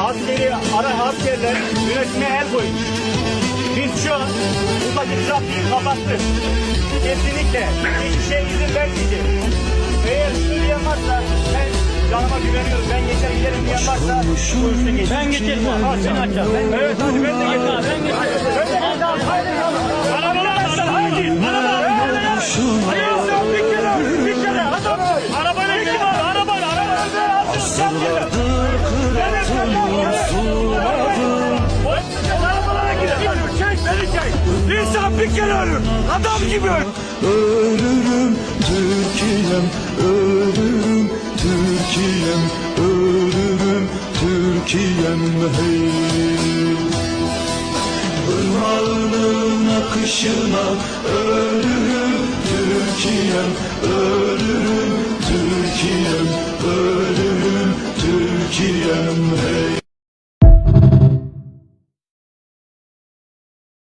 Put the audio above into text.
askerler yönetime el koymuş. Biz şu an buradaki trafiği kapattık. Kesinlikle hiçbir şey izin vermeyeceğiz. Eğer şunu diyen varsa ben canıma güveniyorum. Ben geçer giderim diyen varsa buyursun geçin. Ben geçerim abi. Sen aç abi. Evet hadi ben de geçerim. Ben geçerim. Ben de geçerim. Haydi. Arabalar açsın. Haydi. Arabalar. Hayırlısı bir kere. Bir kere. Adam. Arabayla gidin abi. Arabayla. Asırlardır kıratın yasuladım. Arabalara gidin. Çek beni çek. İnsan bir kere ölür. Adam gibi ölür. Ölürüm Türkiye'm, ölürüm Türkiye'm, ölürüm Türkiye'm hey. Irmağının akışına ölürüm Türkiye'm, ölürüm Türkiye'm, ölürüm Türkiye'm hey.